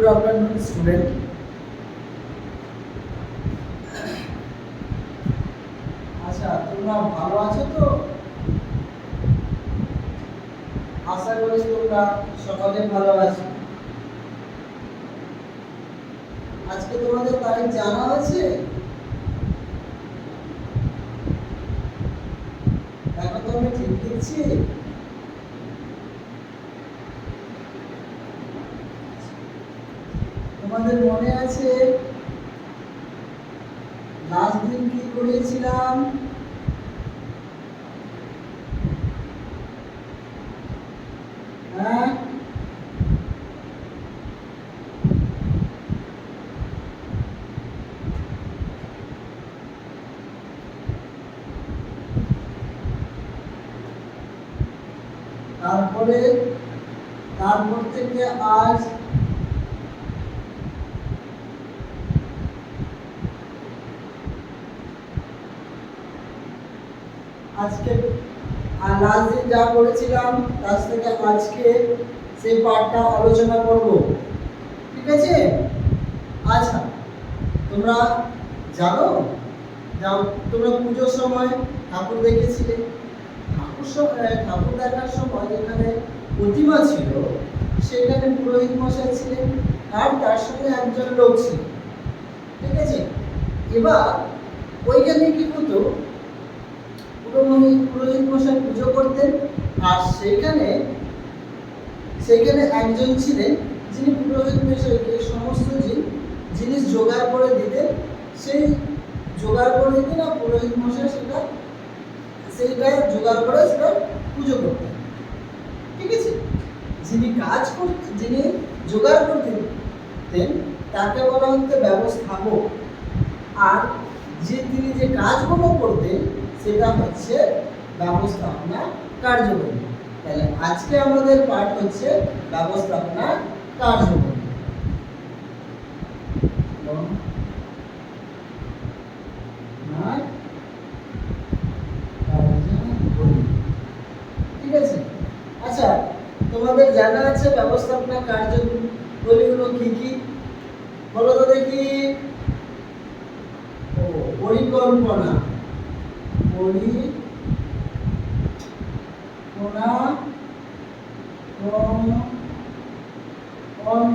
Good afternoon student. আচ্ছা, তোমরা ভালো আছো তো? আশা করি তোমরা সকলে ভালো আছো। আজকে তোমাদের তারিখ জানা আছে? দেখো তো আমি ঠিক লিখছি? তোমাদের মনে আছে লাস্ট দিন কি করেছিলাম? হ্যাঁ, তারপর থেকে আজ আজকে লাস্ট দিন যা করেছিলাম তার থেকে আজকে সেই পাঠটা আলোচনা করব, ঠিক আছে? আচ্ছা, তোমরা জানো তোমরা পুজোর সময় ঠাকুর দেখেছিলে। ঠাকুর দেখার সময় যেখানে প্রতিমা ছিল সেখানে পুরোহিত মশাই ছিলেন আর তার সঙ্গে একজন লোক ছিল, ঠিক আছে? এবার ওইখানে কি হতো, পুরোহিত মশাই পুজো করতেন আর সেইখানে একজন ছিলেন যিনি পুরোহিত মশাইকে সমস্ত জিনিস জোগাড় করে দিতেন। সেই জোগাড় করে দিতেন আর পুরোহিত মশাই সেইটা জোগাড় করে সেটা পুজো করতেন, ঠিক আছে? যিনি জোগাড় করতেন তাকে বলা হতো ব্যবস্থাপক, আর তিনি যে কাজগুলো করতেন সেটা হচ্ছে ব্যবস্থাপনা কার্যবলী। তাহলে আজকে আমাদের পাঠ হচ্ছে ব্যবস্থাপনা কার্যবলী। ঠিক আছে? আচ্ছা, তোমাদের জানা আছে ব্যবস্থাপনা কার্যবলীগুলো কি কি? বলো তো দেখি। পরিকল্পনা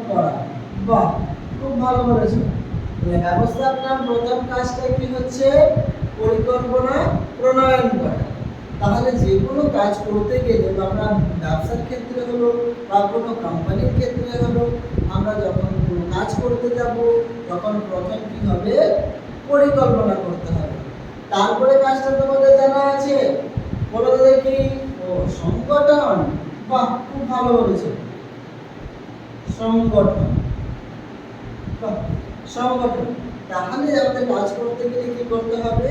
করা। বাহ, খুব ভালো বলেছো। ব্যবস্থাপনার প্রথম কাজটা কি হচ্ছে? পরিকল্পনা প্রণয়ন করা। তাহলে যে কোনো কাজ করতে গেলে, আমরা ব্যবসার ক্ষেত্রে হলো বা কোনো কোম্পানির ক্ষেত্রে হলো, আমরা যখন কোনো কাজ করতে যাব তখন প্রথম কি হবে? পরিকল্পনা করতে হবে। তারপরে কাজটা তোমাদের জানা আছে, বলো তো দেখি। সংগঠন। বাহ, খুব ভালো বলেছো, সংগঠন। তাহলে আমাদের কাজ করতে গেলে কি করতে হবে?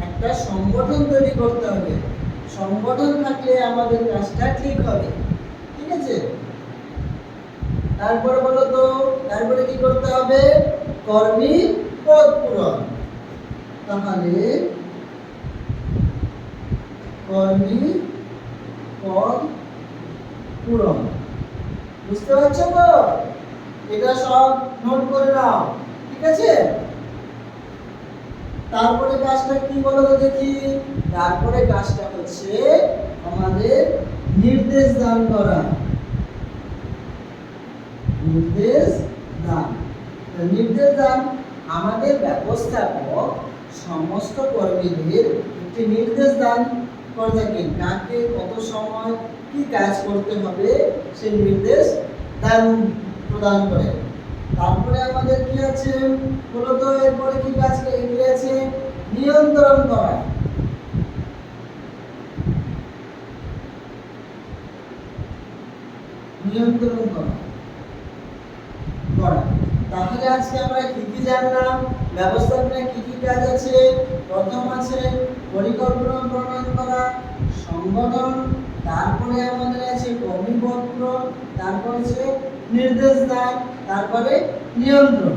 একটা সংগঠন তৈরি করতে হবে। সংগঠন থাকলে আমাদের কাজটা ঠিক হবে, ঠিক আছে? তারপরে বলো তো, তারপরে কি করতে হবে? কর্মী পদ পূরণ। তাহলে কর্মী পদ পূরণ, বুঝতে পারছো তো? এটা সব নোট করে নাও, ঠিক আছে? তারপরে কাজটা কি বলো তো দেখি। তারপরে কাজটা হচ্ছে আমাদের নির্দেশ দান করা। নির্দেশ দান আমাদের ব্যবস্থাপক সমস্ত কর্মীদের একটি নির্দেশ দান করে থাকেন, কাকে কত সময় কি কাজ করতে হবে সেই নির্দেশ দান প্রদান করে। তারপরে আমাদের কি আছে বলো তো? এরপরে কি কাজ কি আছে? নিয়ন্ত্রণ করা। তাহলে আজকে আমরা কি কি জানলাম? ব্যবস্থাপনায় কি কি কাজ আছে? প্রথম আছে পরিকল্পনা প্রণয়ন করা, সংগঠন, তারপরে আমাদের আছে কর্মী পদ পূরণ, তারপর আছে নির্দেশ দান, তারপরে নিয়ন্ত্রণ,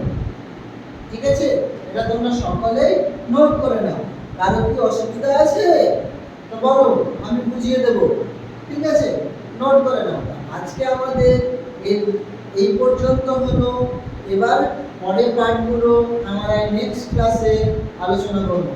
ঠিক আছে? এটা তোমরা সকলেই নোট করে নাও। কারো কি অসুবিধা আছে তো বলো, আমি বুঝিয়ে দেব, ঠিক আছে? নোট করে নাও। আজকে আমাদের এই পর্যন্ত হলো। এবার পরের পার্টগুলো আমরা নেক্সট ক্লাসে আলোচনা করব।